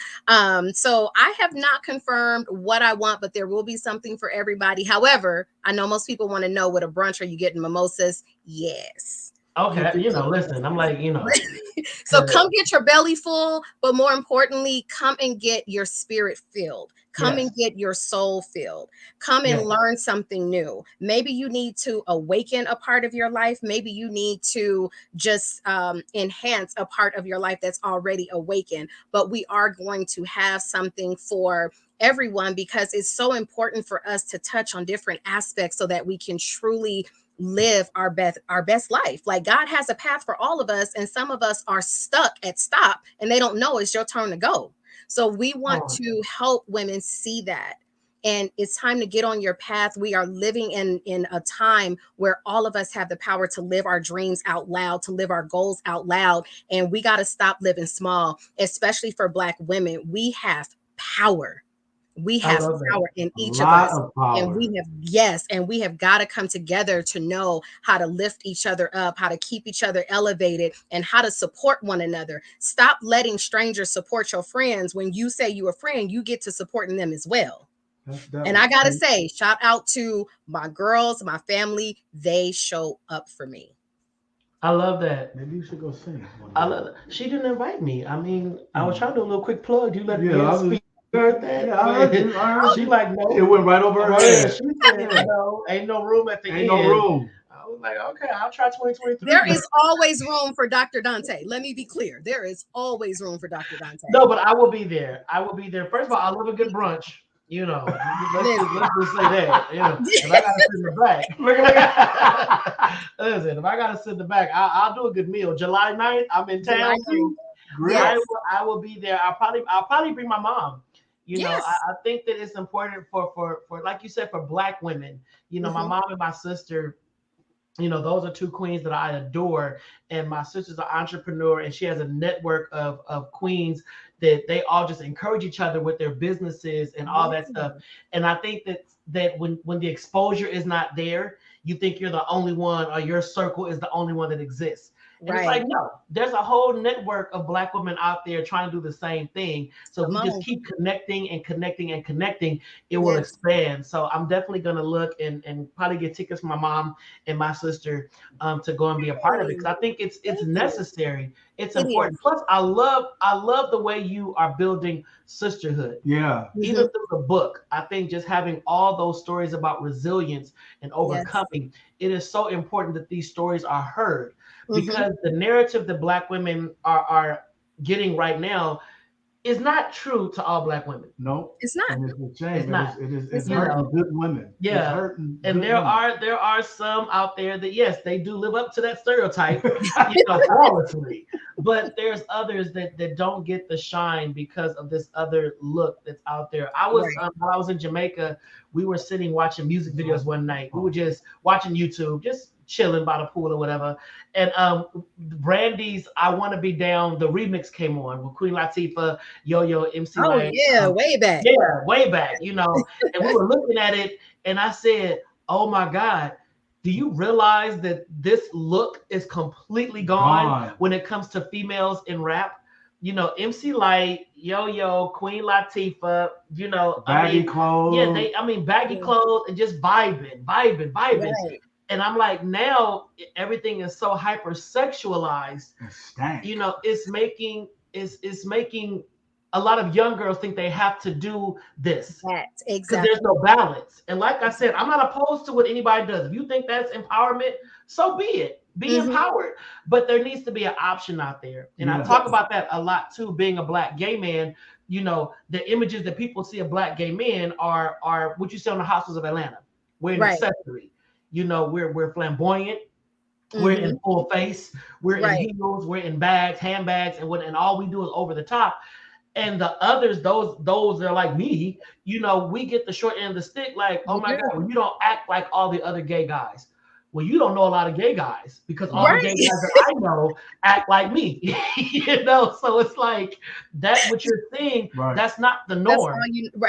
S4: So I have not confirmed what I want, but there will be something for everybody. However, I know most people want to know, what a brunch, are you getting mimosas? Yes.
S2: Okay,
S4: You do.
S2: listen, I'm like,
S4: So come get your belly full, but more importantly, come and get your spirit filled. Come and get your soul filled. Come and learn something new. Maybe you need to awaken a part of your life. Maybe you need to just enhance a part of your life that's already awakened. But we are going to have something for everyone, because it's so important for us to touch on different aspects so that we can truly live our best life. Like, God has a path for all of us, and some of us are stuck at stop and they don't know it's your turn to go. So we want to help women see that, and it's time to get on your path. We are living in a time where all of us have the power to live our dreams out loud, to live our goals out loud, and we got to stop living small. Especially for Black women, we have power. We have power in each of us. And we have got to come together to know how to lift each other up, how to keep each other elevated, and how to support one another. Stop letting strangers support your friends. When you say you're a friend, you get to supporting them as well. And I got to say, shout out to my girls, my family. They show up for me.
S2: I love that.
S3: Maybe you should go sing.
S2: I love that. She didn't invite me. I mean, I was trying to do a little quick plug. You let me speak.
S3: You
S2: Heard that?
S3: Yeah, I heard you.
S2: She like, no.
S3: It went right over her head.
S2: She said, ain't no room at the end.
S3: Ain't no room.
S2: I was like, okay, I'll try 2023.
S4: There is always room for Dr. Dante. Let me be clear. There is always room for Dr. Dante.
S2: No, but I will be there. I will be there. First of all, I love a good brunch. Let's just say that. If I gotta sit in the back, listen. If I gotta sit in the back, I'll do a good meal. July 9th, I'm in town too.
S4: Yes.
S2: I will be there. I'll probably bring my mom.
S4: Yes.
S2: I think that it's important for like you said, for Black women. My mom and my sister. Those are two queens that I adore. And my sister's an entrepreneur, and she has a network of queens that they all just encourage each other with their businesses and all that stuff. And I think that when the exposure is not there, you think you're the only one, or your circle is the only one that exists. And it's like, no, there's a whole network of Black women out there trying to do the same thing. So we just keep connecting and connecting and connecting, it will expand. So I'm definitely going to look and probably get tickets for my mom and my sister to go and be a part of it, because I think it's necessary. It's important. Plus, I love the way you are building sisterhood.
S3: Yeah.
S2: Even through the book, I think just having all those stories about resilience and overcoming, it is so important that these stories are heard. Because the narrative that Black women are getting right now is not true to all Black women.
S3: No,
S4: it's not.
S3: And it's a shame.
S2: It's not.
S3: It's hurting good women.
S2: Yeah,
S3: it's hurting
S2: and there are some out there that, yes, they do live up to that stereotype, flawlessly. but there's others that don't get the shine because of this other look that's out there. I was while I was in Jamaica, we were sitting watching music videos one night. We were just watching YouTube, just chilling by the pool or whatever. And Brandy's "I Want to Be Down," the remix came on with Queen Latifah, Yo-Yo, MC Light.
S4: Yeah, way back.
S2: Yeah, way back, you know. And we were looking at it, and I said, "Oh my God, do you realize that this look is completely gone when it comes to females in rap? You know, MC Light, Yo-Yo, Queen Latifah, you know,
S3: baggy clothes.
S2: Yeah, baggy clothes and just vibing.
S4: Right.
S2: And I'm like, now everything is so hypersexualized. You know, it's making a lot of young girls think they have to do this.
S4: Exactly.
S2: Because there's no balance. And like I said, I'm not opposed to what anybody does. If you think that's empowerment, so be it. Be empowered. But there needs to be an option out there. And I talk about that a lot too, being a Black gay man. You know, the images that people see of Black gay men are what you see on the houses of Atlanta. We're an accessory. You know, we're flamboyant. We're in full face. We're in heels. We're in bags, handbags, and all we do is over the top. And the others, those that are like me, you know, we get the short end of the stick. Like, oh my God, well, you don't act like all the other gay guys. Well, you don't know a lot of gay guys because all the gay guys that I know act like me. You know, so it's like that's what you're seeing. That's not the norm.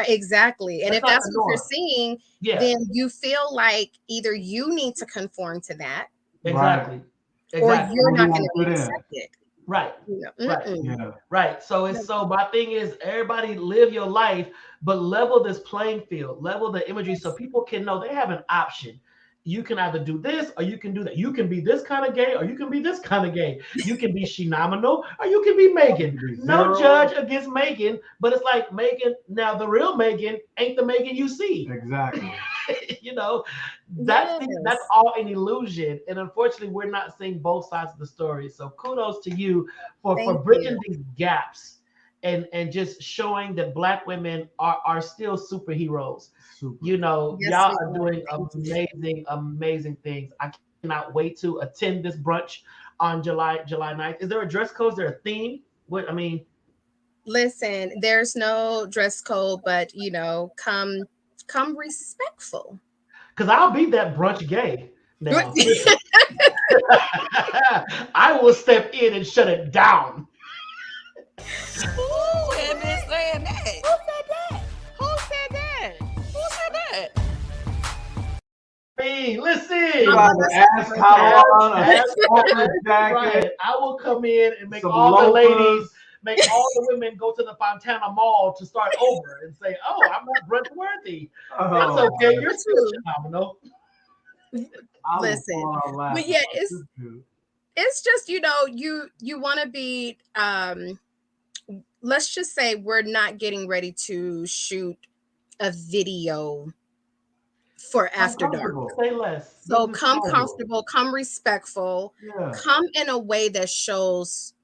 S4: Exactly. And if that's what you're seeing, then you feel like either you need to conform to that,
S2: exactly,
S4: or you're not going to be accepted.
S2: Right. Right. So my thing is, everybody live your life, but level this playing field, level the imagery so people can know they have an option. You can either do this or you can do that. You can be this kind of gay or you can be this kind of gay. You can be Shenomenal or you can be Megan. No judge against Megan, but it's like Megan. Now the real Megan ain't the Megan you see.
S3: Exactly.
S2: You know, that's all an illusion. And unfortunately, we're not seeing both sides of the story. So kudos to you for bridging these gaps and just showing that Black women are still superheroes. You know, y'all are doing amazing things. I cannot wait to attend this brunch on July 9th. Is there a dress code? Is there a theme?
S4: Listen, there's no dress code, but you know, come respectful.
S2: Because I'll be that brunch gay now. I will step in and shut it down.
S7: Ooh, and been saying that. Who said that?
S2: Hey, listen.
S3: Ass collar on,
S2: jacket. I will come in and make all the ladies, make all the women go to the Fontana Mall to start over and say, "Oh, I'm not brunch worthy." That's okay. You're too phenomenal.
S4: Listen, but yeah, it's just, you know, you want to be. Let's just say we're not getting ready to shoot a video for after dark.
S2: Say less.
S4: So come comfortable, come respectful, come in a way that shows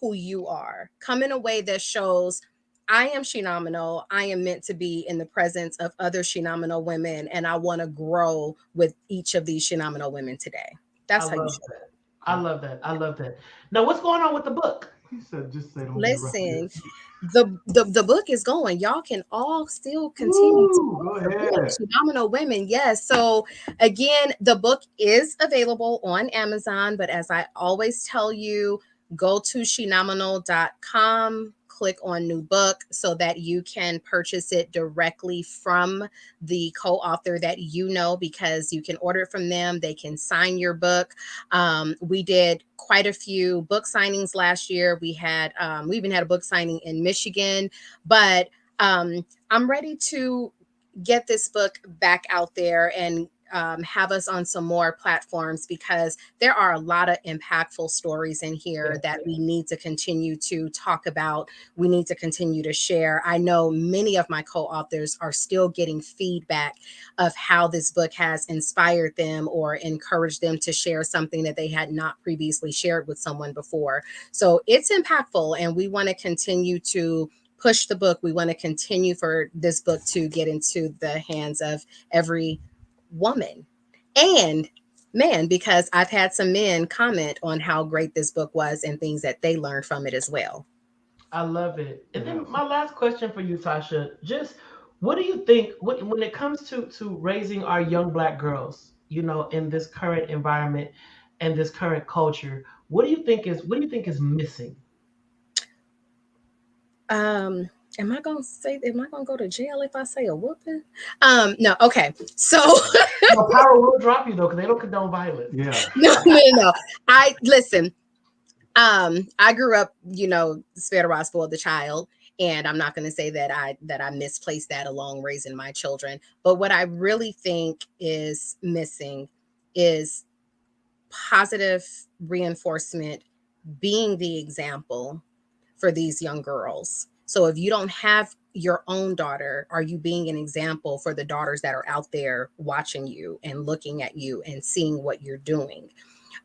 S4: who you are. Come in a way that shows I am Shenomenal. I am meant to be in the presence of other Shenomenal women, and I want to grow with each of these Shenomenal women today. That's how you show it.
S2: I love that. Now, what's going on with the book?
S3: He said, just say
S4: listen, the book is going. Y'all can all still continue to
S3: go ahead.
S4: Phenomenal women. Yes. So again, the book is available on Amazon, but as I always tell you, go to Shenomenal.com, click on new book so that you can purchase it directly from the co-author that you know, because you can order it from them. They can sign your book. We did quite a few book signings last year. We even had a book signing in Michigan, but I'm ready to get this book back out there and have us on some more platforms, because there are a lot of impactful stories in here that we need to continue to talk about. We need to continue to share. I know many of my co-authors are still getting feedback of how this book has inspired them or encouraged them to share something that they had not previously shared with someone before. So it's impactful, and we want to continue to push the book. We want to continue for this book to get into the hands of every woman and man, because I've had some men comment on how great this book was and things that they learned from it as well.
S2: I love it. And then
S3: Yes.
S2: my last question for you, Tasha, just what do you think when it comes to raising our young black girls, in this current environment and this current culture, what do you think is missing?
S4: Am I gonna say? Am I gonna go to jail if I say a whooping? No. Okay. So
S2: No, power will drop you though, because they don't condone violence.
S3: Yeah.
S4: no. I listen. I grew up, spare the spoiled the child, and I'm not going to say that I misplaced that along raising my children. But what I really think is missing is positive reinforcement, being the example for these young girls. So if you don't have your own daughter, are you being an example for the daughters that are out there watching you and looking at you and seeing what you're doing?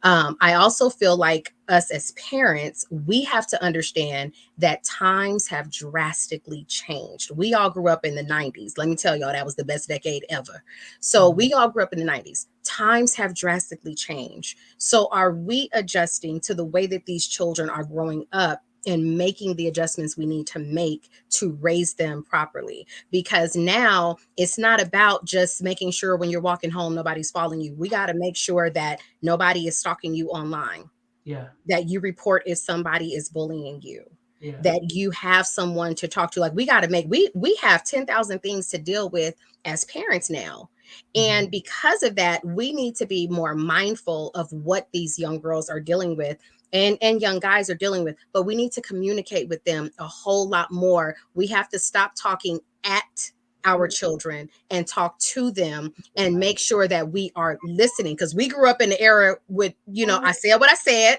S4: I also feel like us as parents, we have to understand that times have drastically changed. We all grew up in the 90s. Let me tell y'all, that was the best decade ever. So we all grew up in the 90s. Times have drastically changed. So are we adjusting to the way that these children are growing up and making the adjustments we need to make to raise them properly? Because now it's not about just making sure when you're walking home, nobody's following you. We got to make sure that nobody is stalking you online,
S2: Yeah,
S4: that you report if somebody is bullying you,
S2: yeah,
S4: that you have someone to talk to. Like we got to make, we have 10,000 things to deal with as parents now. And because of that, we need to be more mindful of what these young girls are dealing with and young guys are dealing with, but we need to communicate with them a whole lot more. We have to stop talking at our children and talk to them and make sure that we are listening, because we grew up in the era with, I said what I said.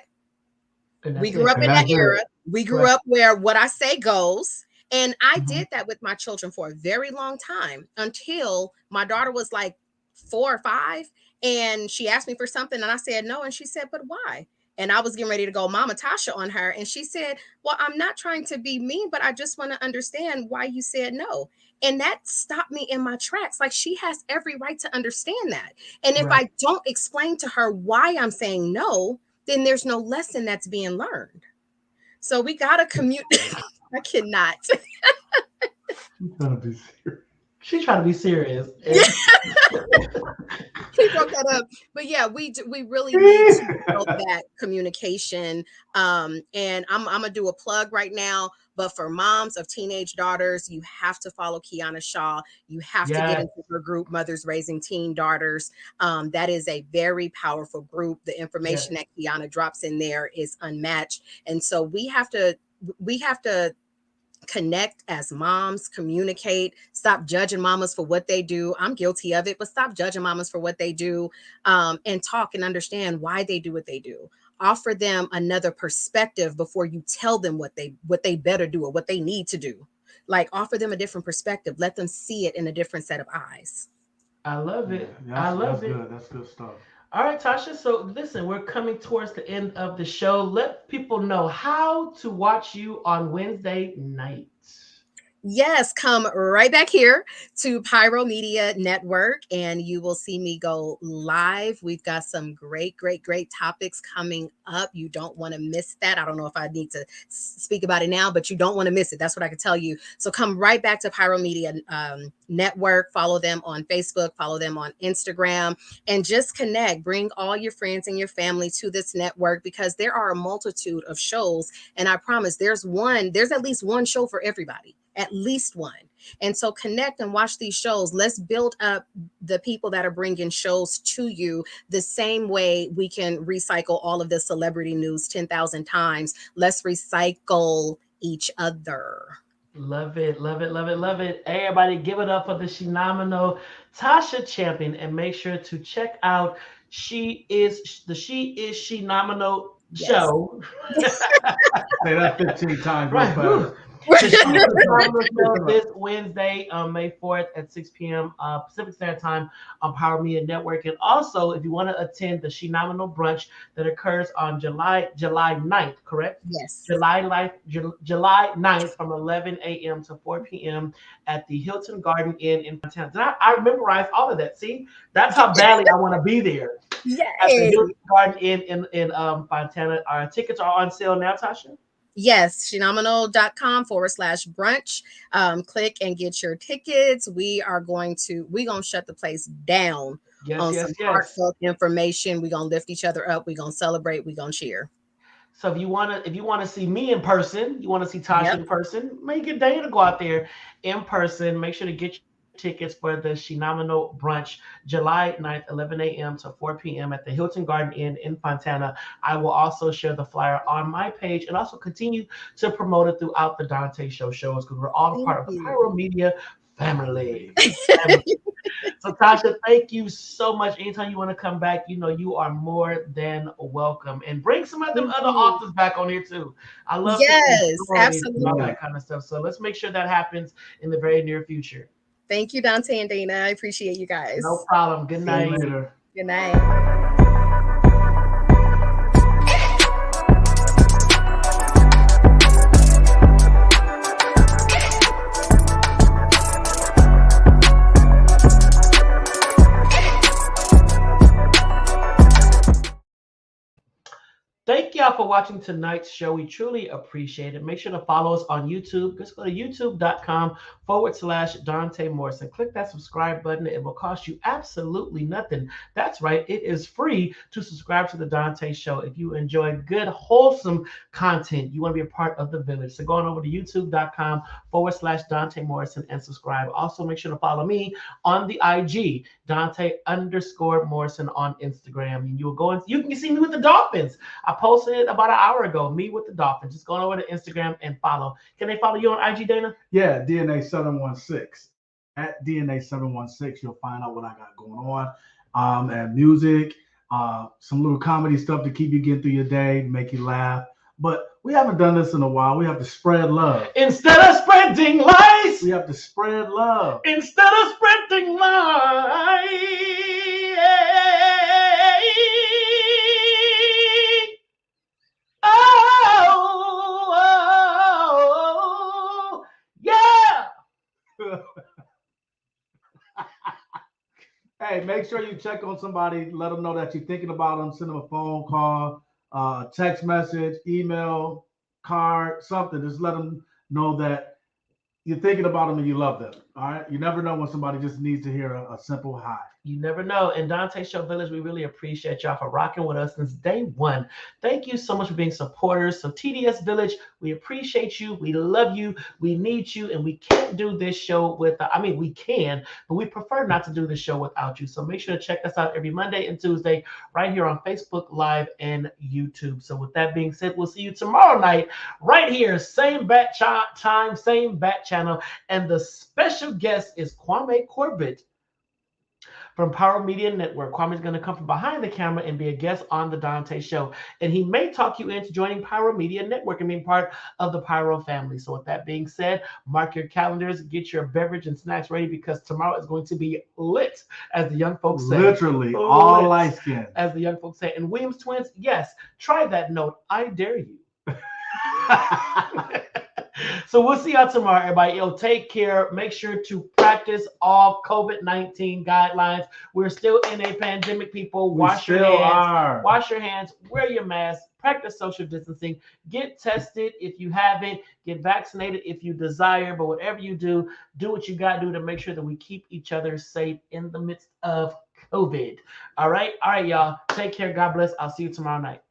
S2: and
S4: We
S2: that's
S4: grew
S2: it.
S4: up in
S3: And
S4: that
S3: that's
S4: era.
S3: it.
S4: We grew
S2: Right.
S4: up where what I say goes. And I
S3: Mhm.
S4: did that with my children for a very long time until my daughter was like 4 or 5. And she asked me for something and I said no. And she said, but why? And I was getting ready to go Mama Tasha on her. And she said, well, I'm not trying to be mean, but I just want to understand why you said no. And that stopped me in my tracks. Like, she has every right to understand that. And if
S2: Right.
S4: I don't explain to her why I'm saying no, then there's no lesson that's being learned. So we gotta commute. I cannot.
S3: She's gonna be serious.
S2: She's trying to be serious.
S4: Yeah, he broke that up. But yeah, we really need to build that communication. And I'm gonna do a plug right now. But for moms of teenage daughters, you have to follow Kiana Shaw. You have to get
S2: Yes.
S4: into her group, Mothers Raising Teen Daughters. That is a very powerful group. The
S2: Yes.
S4: information that Kiana drops in there is unmatched. And so we have to connect as moms, communicate, stop judging mamas for what they do. I'm guilty of it, but stop judging mamas for what they do, and talk and understand why they do what they do. Offer them another perspective before you tell them what they better do or what they need to do. Like, offer them a different perspective. Let them see it in a different set of eyes.
S2: I love
S3: Yeah,
S2: it. I
S3: that's
S2: love it.
S3: good. That's good stuff.
S2: All right, Tasha. So listen, we're coming towards the end of the show. Let people know how to watch you on Wednesday nights.
S4: Yes, come right back here to Pyro Media Network and you will see me go live. We've got some great, great, great topics coming up. You don't want to miss that. I don't know if I need to speak about it now, but you don't want to miss it. That's what I can tell you. So come right back to Pyro Media Network. Follow them on Facebook, follow them on Instagram, and just connect. Bring all your friends and your family to this network because there are a multitude of shows. And I promise there's at least one show for everybody, at least one. And so connect and watch these shows. Let's build up the people that are bringing shows to you the same way we can recycle all of the celebrity news 10,000 times. Let's recycle each other.
S2: Love it, love it, love it, love it. Everybody give it up for the Shenomenal Tasha Champion and make sure to check out She Is Shenomenal
S4: Yes.
S2: show.
S3: Say that 15 times real
S2: Right. Whew.
S3: fast.
S2: This Wednesday, May 4th at 6 p.m. Pacific Standard Time on Pyro Media Network. And also, if you want to attend the Shenomenal brunch that occurs on July 9th, correct?
S4: Yes.
S2: July 9th from 11 a.m. to 4 p.m. at the Hilton Garden Inn in Fontana. I memorized all of that. See, that's how badly I want to be there.
S4: Yay.
S2: At the Hilton Garden Inn in Fontana. Our tickets are on sale now, Tasha.
S4: Yes, shenomenal.com/brunch. Click and get your tickets. We're gonna shut the place down on some heartfelt information. We're gonna lift each other up. We're gonna celebrate. We're gonna cheer.
S2: So if you wanna see me in person, you want to see Tasha in person, make it day to go out there in person. Make sure to get tickets for the Shenomenal brunch, July 9th, 11 a.m. to 4 p.m. at the Hilton Garden Inn in Fontana. I will also share the flyer on my page and also continue to promote it throughout the Donta Show shows because we're all part of the Pyro Media family. So Tasha, thank you so much. Anytime you want to come back, you are more than welcome. And bring some of them other authors back on here too. I love
S4: absolutely
S2: all that kind of stuff. So let's make sure that happens in the very near future.
S4: Thank you, Donta and Dana. I appreciate you guys.
S2: No problem. Good night.
S3: See you later.
S4: Good night.
S2: Thank y'all for watching tonight's show. We truly appreciate it. Make sure to follow us on YouTube. Just go to youtube.com/Donta Morrison. Click that subscribe button. It will cost you absolutely nothing. That's right. It is free to subscribe to the Donta Show. If you enjoy good, wholesome content, you want to be a part of the village. So go on over to youtube.com/Donta Morrison and subscribe. Also, make sure to follow me on the IG, Donta_Morrison on Instagram. And you will go and you can see me with the Dolphins. I posted it about an hour ago, me with the Dolphins. Just go over to Instagram and follow. Can they follow you on IG, Dana?
S3: Yeah, DNA716. At DNA716, you'll find out what I got going on. And music, some little comedy stuff to keep you getting through your day, make you laugh. But we haven't done this in a while. We have to spread love.
S2: Instead of spreading lies,
S3: we have to spread love.
S2: Instead of spreading lies. Oh, yeah.
S3: Hey, make sure you check on somebody. Let them know that you're thinking about them. Send them a phone call, text message, email, card, something. Just let them know that you're thinking about them and you love them. All right. You never know when somebody just needs to hear a simple hi.
S2: You never know. And Donta Show Village, we really appreciate y'all for rocking with us since day one. Thank you so much for being supporters. So TDS Village, we appreciate you. We love you. We need you. And we can't do this show we can, but we prefer not to do this show without you. So make sure to check us out every Monday and Tuesday right here on Facebook Live and YouTube. So with that being said, we'll see you tomorrow night right here. Same bat time, same bat channel. And the special guest is Kwame Corbett from Pyro Media Network. Kwame's going to come from behind the camera and be a guest on the Donta Show. And he may talk you into joining Pyro Media Network and being part of the Pyro family. So with that being said, mark your calendars, get your beverage and snacks ready because tomorrow is going to be lit, as the young folks say.
S3: Literally, all light skin.
S2: As the young folks say. And Williams Twins, yes, try that note. I dare you. So we'll see y'all tomorrow, everybody. Take care. Make sure to practice all COVID-19 guidelines. We're still in a pandemic, people. Wash your hands. Wash your hands. Wear your mask. Practice social distancing. Get tested if you haven't. Get vaccinated if you desire. But whatever you do, do what you got to do to make sure that we keep each other safe in the midst of COVID. All right, y'all. Take care. God bless. I'll see you tomorrow night.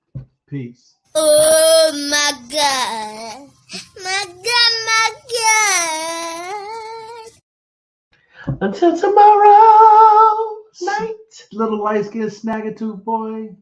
S3: Peace.
S7: Oh my God. My God.
S2: Until tomorrow night.
S3: Little light skinned snaggletooth boy.